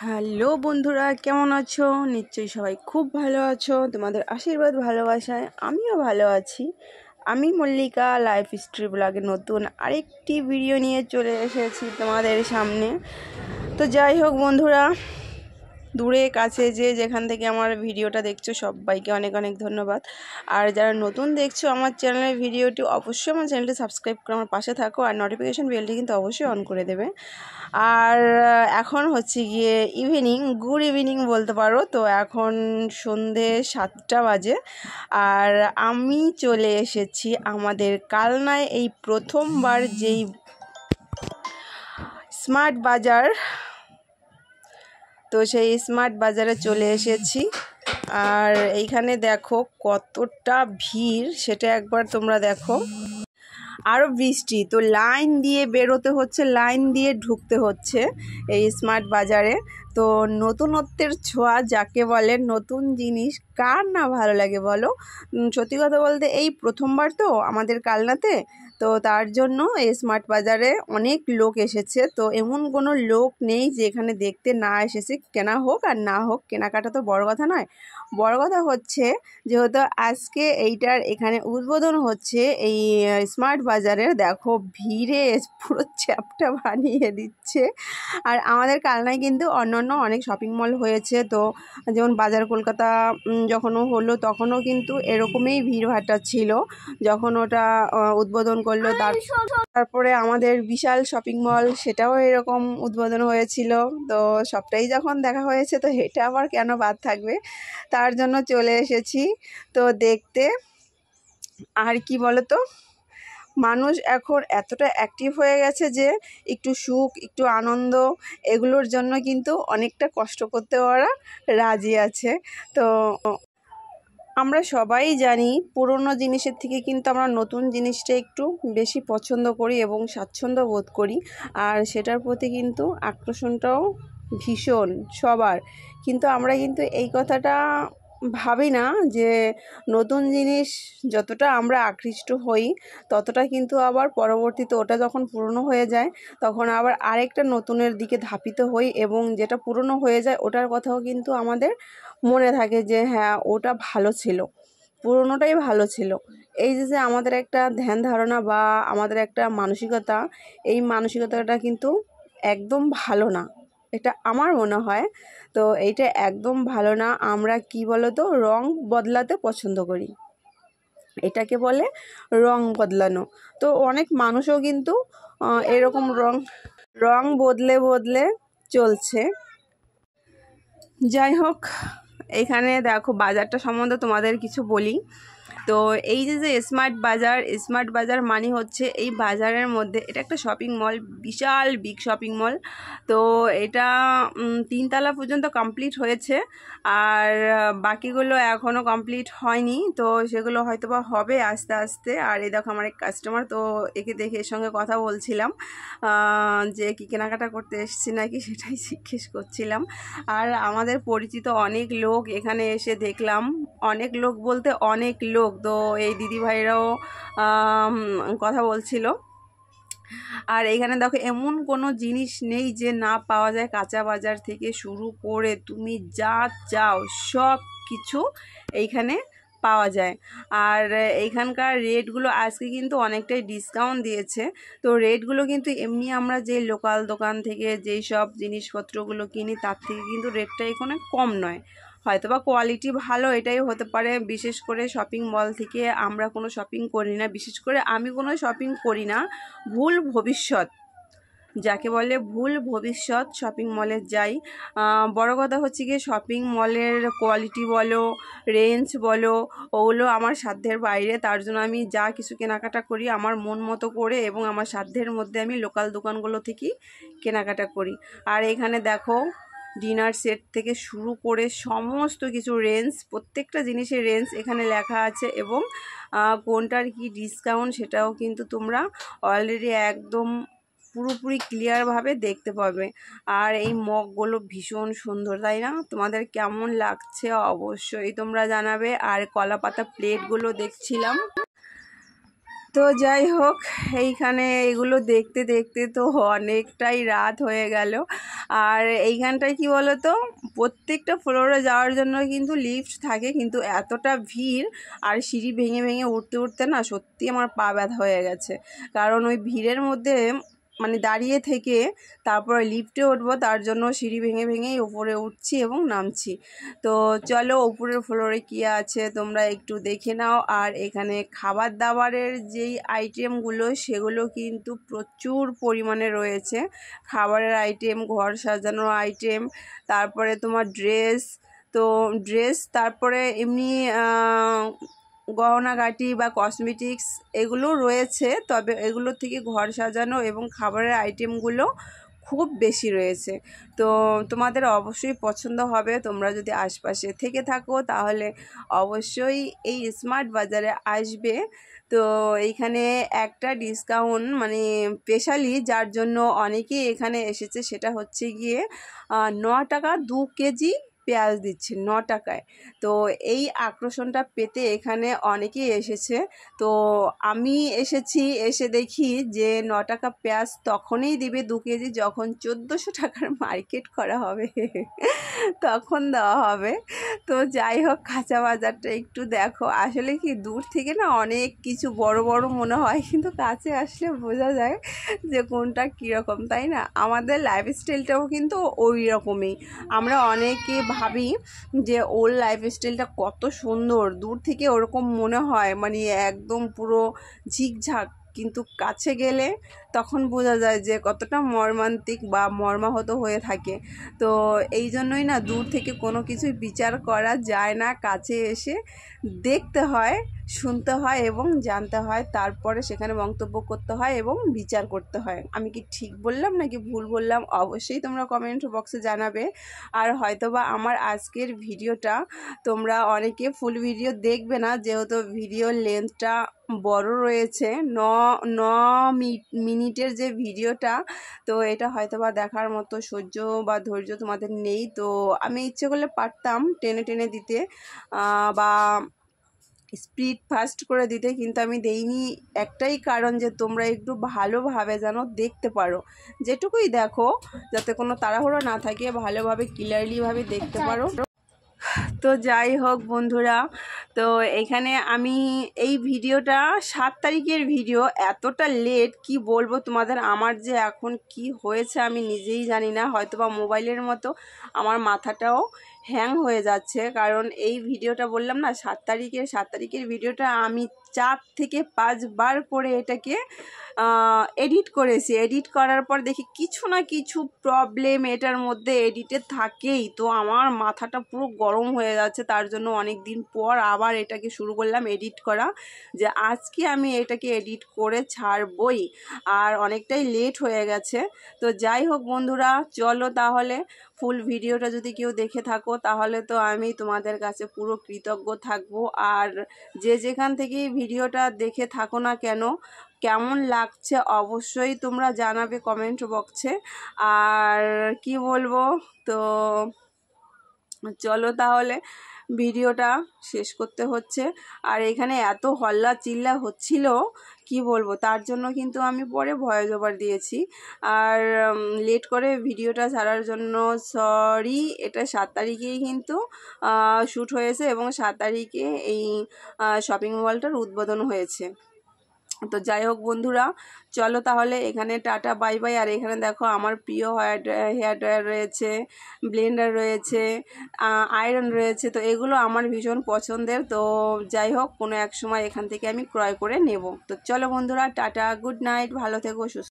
Hello বন্ধুরা, কেমন আছো? নিশ্চয়ই সবাই খুব ভালো আছো। তোমাদের আশীর্বাদ ভালোবাসায় আমিও ভালো আছি। আমি মল্লিকা লাইফ হিস্ট্রি ব্লগে নতুন আরেকটি ভিডিও নিয়ে চলে এসেছি তোমাদের সামনে। তো যাই হোক বন্ধুরা, দূরে কাছে যেখান থেকে আমার ভিডিওটা দেখছো সবাইকে অনেক অনেক ধন্যবাদ। আর যারা নতুন দেখছো আমার চ্যানেলের ভিডিওটি, অবশ্যই আমার চ্যানেলটি সাবস্ক্রাইব করে আমার পাশে থাকো, আর নোটিফিকেশান বেলটি কিন্তু অবশ্যই অন করে দেবে। আর এখন হচ্ছে গিয়ে গুড ইভিনিং বলতে পারো। তো এখন সন্ধে 7টা বাজে, আর আমি চলে এসেছি আমাদের কালনায় এই প্রথমবার যেই স্মার্ট বাজার, তো সেই স্মার্ট বাজারে চলে এসেছি। আর এইখানে দেখো কতটা ভিড়, সেটা একবার তোমরা দেখো। আরও বৃষ্টি, তো লাইন দিয়ে বেরোতে হচ্ছে, লাইন দিয়ে ঢুকতে হচ্ছে এই স্মার্ট বাজারে। তো নতুনত্বের ছোঁয়া যাকে বলে, নতুন জিনিস কার না ভালো লাগে বলো। সত্যি কথা বলতে এই প্রথমবার তো আমাদের কালনাতে, তো তার জন্য এই স্মার্ট বাজারে অনেক লোক এসেছে। তো এমন কোনো লোক নেই যে এখানে দেখতে না এসেছে। কেনা হোক আর না হোক, কেনাকাটা তো বড় কথা নয়। বড় কথা হচ্ছে যেহেতু আজকে এইটার এখানে উদ্বোধন হচ্ছে এই স্মার্ট বাজারের, দেখো ভিড়ে পুরো চ্যাপটা বানিয়ে দিচ্ছে। আর আমাদের কালনায় কিন্তু অন্যান্য অনেক শপিং মল হয়েছে, তো যেমন বাজার কলকাতা যখনও হলো তখনও কিন্তু এরকমই ভিড়ভাট্টা ছিল যখন ওটা উদ্বোধন করলো। তারপরে আমাদের বিশাল শপিং মল, সেটাও এরকম উদ্বোধন হয়েছিল। তো সবটাই যখন দেখা হয়েছে, তো এটা আবার কেন বাদ থাকবে, তার জন্য চলে এসেছি তো দেখতে। আর কি বলো তো, মানুষ এখন এতটা অ্যাক্টিভ হয়ে গেছে যে একটু সুখ, একটু আনন্দ, এগুলোর জন্য কিন্তু অনেকটা কষ্ট করতে ওরা রাজি আছে। তো আমরা সবাই জানি পুরনো জিনিসের থেকে কিন্তু আমরা নতুন জিনিসটা একটু বেশি পছন্দ করি এবং স্বাচ্ছন্দ্য বোধ করি, আর সেটার প্রতি কিন্তু আকর্ষণটাও ভীষণ সবার। কিন্তু আমরা কিন্তু এই কথাটা ভাবি না যে নতুন জিনিস যতটা আমরা আকৃষ্ট হই, ততটা কিন্তু আবার পরবর্তীতে ওটা যখন পুরনো হয়ে যায় তখন আবার আরেকটা নতুনের দিকে ধাপিত হই, এবং যেটা পুরনো হয়ে যায় ওটার কথাও কিন্তু আমাদের মনে থাকে যে হ্যাঁ ওটা ভালো ছিল, পুরনোটাই ভালো ছিল। এই যে আমাদের একটা ধ্যান ধারণা বা আমাদের একটা মানসিকতা, এই মানসিকতাটা কিন্তু একদম ভালো না, এটা আমার মনে হয়। তো এইটা একদম ভালো না। আমরা কি বলো তো, রং বদলাতে পছন্দ করি, এটাকে বলে রং বদলানো। তো অনেক মানুষও কিন্তু এরকম রং বদলে বদলে চলছে। যাই হোক, এখানে দেখো বাজারটা সম্বন্ধে তোমাদের কিছু বলি। তো এই যে স্মার্ট বাজার, স্মার্ট বাজার মানে হচ্ছে এই বাজারের মধ্যে, এটা একটা শপিং মল, বিশাল বিগ শপিং মল। তো এটা 3 তলা পর্যন্ত কমপ্লিট হয়েছে, আর বাকিগুলো এখনও কমপ্লিট হয়নি। তো সেগুলো হয়তো বা হবে আস্তে আস্তে। আর এই দেখো আমার এক কাস্টমার, তো একে দেখে এর সঙ্গে কথা বলছিলাম যে কি কেনাকাটা করতে এসেছি নাকি, সেটাই জিজ্ঞেস করছিলাম। আর আমাদের পরিচিত অনেক লোক এখানে এসে দেখলাম, অনেক লোক বলতে অনেক লোক। তো এই দিদিভাইরাও কথা বলছিল। আর এখানে দেখো এমন কোনো জিনিস নেই যে না পাওয়া যায়, কাঁচা বাজার থেকে শুরু করে তুমি যা চাও সব কিছু এইখানে পাওয়া যায়। আর এইখানকার রেটগুলো আজকে কিন্তু অনেকটাই ডিসকাউন্ট দিয়েছে। তো রেটগুলো কিন্তু এমনি আমরা যে লোকাল দোকান থেকে যেই সব জিনিসপত্রগুলো কিনি তার থেকে কিন্তু রেটটা এখানে কম নয়। হয়তো বা কোয়ালিটি ভালো, এটাই হতে পারে। বিশেষ করে শপিং মল থেকে আমরা কোনো শপিং করি না, বিশেষ করে আমি কোনো শপিং করি না। ভুল ভবিষ্যৎ যাকে বলে, ভুল ভবিষ্যৎ শপিং মলে যাই। বড় কথা হচ্ছে গিয়ে শপিং মলের কোয়ালিটি বলো, রেঞ্জ বলো, ওগুলো আমার সাধ্যের বাইরে। তার জন্য আমি যা কিছু কেনাকাটা করি আমার মন মতো করে এবং আমার সাধ্যের মধ্যে আমি লোকাল দোকানগুলো থেকেই কেনাকাটা করি। আর এখানে দেখো ডিনার সেট থেকে শুরু করে সমস্ত কিছু রেঞ্জ, প্রত্যেকটা জিনিসের রেঞ্জ এখানে লেখা আছে, এবং কোনটার কি ডিসকাউন্ট সেটাও কিন্তু তোমরা অলরেডি একদম পুরোপুরি ক্লিয়ারভাবে দেখতে পাবে। আর এই মগগুলো ভীষণ সুন্দর, তাই না? তোমাদের কেমন লাগছে অবশ্যই তোমরা জানাবে। আর কলা পাতা প্লেটগুলো দেখছিলাম, তো যাই হোক, এইখানে এগুলো দেখতে দেখতে তো অনেকটাই রাত হয়ে গেল। আর এইখানটায় কি বলো তো, প্রত্যেকটা ফ্লোরে যাওয়ার জন্য কিন্তু লিফট থাকে, কিন্তু এতটা ভিড় আর সিঁড়ি ভেঙে ভেঙে উঠতে উঠতে না সত্যি আমার পা ব্যথা হয়ে গেছে। কারণ ওই ভিড়ের মধ্যে মানে দাঁড়িয়ে থেকে তারপরে লিফটে উঠবো, তার জন্য সিঁড়ি ভেঙে ভেঙেই উপরে উঠছি এবং নামছি। তো চলো উপরের ফ্লোরে কী আছে তোমরা একটু দেখে নাও। আর এখানে খাবার দাবারের যেই আইটেমগুলো সেগুলো কিন্তু প্রচুর পরিমাণে রয়েছে। খাবারের আইটেম, ঘর সাজানোর আইটেম, তারপরে তোমার ড্রেস, তো ড্রেস, তারপরে এমনি গহনাগাটি বা কসমেটিক্স এগুলো রয়েছে, তবে এগুলোর থেকে ঘর সাজানো এবং খাবারের আইটেমগুলো খুব বেশি রয়েছে। তো তোমাদের অবশ্যই পছন্দ হবে। তোমরা যদি আশপাশে থেকে থাকো তাহলে অবশ্যই এই স্মার্ট বাজারে আসবে। তো এইখানে একটা ডিসকাউন্ট মানে স্পেশালি যার জন্য অনেকেই এখানে এসেছে, সেটা হচ্ছে গিয়ে 9 টাকা 2 কেজি পেঁয়াজ দিচ্ছে 9 টাকায়। তো এই আকর্ষণটা পেতে এখানে অনেকেই এসেছে। তো আমি এসেছি, এসে দেখি যে 9 টাকা পেঁয়াজ তখনই দিবে 2 কেজি যখন 1400 টাকার মার্কেট করা হবে তখন দেওয়া হবে। তো যাই হোক, কাঁচা বাজারটা একটু দেখো। আসলে কি দূর থেকে না অনেক কিছু বড় বড় মনে হয়, কিন্তু কাছে আসলে বোঝা যায় যে কোনটা কীরকম, তাই না? আমাদের লাইফস্টাইলটাও কিন্তু ওই রকমই। আমরা অনেকে ভাবি যে ওর লাইফস্টাইলটা কত সুন্দর, দূর থেকে ওরকম মনে হয়, মানে একদম পুরো ঝিকঝাক, কিন্তু কাছে গেলে তখন বোঝা যায় যে কতটা মর্মান্তিক বা মর্মাহত হয়ে থাকে। তো এই জন্যই না দূর থেকে কোনো কিছুই বিচার করা যায় না, কাছে এসে দেখতে হয়, শুনতে হয় এবং জানতে হয়, তারপরে সেখানে মন্তব্য করতে হয় এবং বিচার করতে হয়। আমি কি ঠিক বললাম নাকি ভুল বললাম অবশ্যই তোমরা কমেন্ট বক্সে জানাবে। আর হয়তোবা আমার আজকের ভিডিওটা তোমরা অনেকে ফুল ভিডিও দেখবে না, যেহেতু ভিডিওর লেন্থটা বড় রয়েছে, 9 মিনিটের যে ভিডিওটা, তো এটা হয়তোবা দেখার মতো সহ্য বা ধৈর্য তোমাদের নেই। তো আমি ইচ্ছে করলে পারতাম টেনে টেনে দিতে বা স্পিড ফাস্ট করে দিতে, কিন্তু আমি দেইনি একটাই কারণ যে তোমরা একটু ভালোভাবে যেন দেখতে পারো, যেটুকুই দেখো যাতে কোনো তাড়াহুড়ো না থাকে, ভালোভাবে ক্লিয়ারলিভাবে দেখতে পারো। তো যাই হোক বন্ধুরা, তো এখানে আমি এই ভিডিওটা 7 তারিখের ভিডিও, এতটা লেট কি বলবো তোমাদের, আমার যে এখন কি হয়েছে আমি নিজেই জানি না। হয়তোবা মোবাইলের মতো আমার মাথাটাও হ্যাং হয়ে যাচ্ছে, কারণ এই ভিডিওটা বললাম না 7 তারিখের ভিডিওটা আমি 4 থেকে 5 বার করে এটাকে এডিট করেছি। এডিট করার পর দেখি কিছু না কিছু প্রবলেম এটার মধ্যে এডিটে থাকেই, তো আমার মাথাটা পুরো গরম হয়ে যাচ্ছে। তার জন্য অনেক দিন পর আবার এটাকে শুরু করলাম এডিট করা, যে আজকে আমি এটাকে এডিট করে ছাড়বই, আর অনেকটাই লেট হয়ে গেছে। তো যাই হোক বন্ধুরা, চলো তাহলে ফুল ভিডিওটা যদি কেউ দেখে থাকো তাহলে তো আমি তোমাদের কাছে পুরো কৃতজ্ঞ থাকবো। আর যে যেখান থেকেই ভিডিওটা দেখে থাকো না কেন, কেমন লাগছে অবশ্যই তোমরা জানাবে কমেন্ট বক্সে। আর কি বলবো, তো চলো তাহলে ভিডিওটা শেষ করতে হচ্ছে। আর এখানে এত হল্লা চিল্লা হচ্ছিল কি বলবো, তার জন্য কিন্তু আমি পরে ভয়েস ওভার দিয়েছি। আর লেট করে ভিডিওটা ছাড়ার জন্য সরি। এটা 7 তারিখেই কিন্তু শ্যুট হয়েছে এবং 7 তারিখে এই শপিং মলটার উদ্বোধন হয়েছে। তো যাই হোক বন্ধুরা, চলো তাহলে এখানে টাটা বাই বাই। আর এখানে দেখো আমার প্রিয় হেয়ার ড্রায়ার রয়েছে, ব্লেন্ডার রয়েছে, আয়রন রয়েছে, তো এগুলো আমার ভীষণ পছন্দের। তো যাই হোক, কোনো এক সময় এখান থেকে আমি ক্রয় করে নেব। তো চলো বন্ধুরা, টাটা, গুড নাইট, ভালো থেকো, সুস্থ।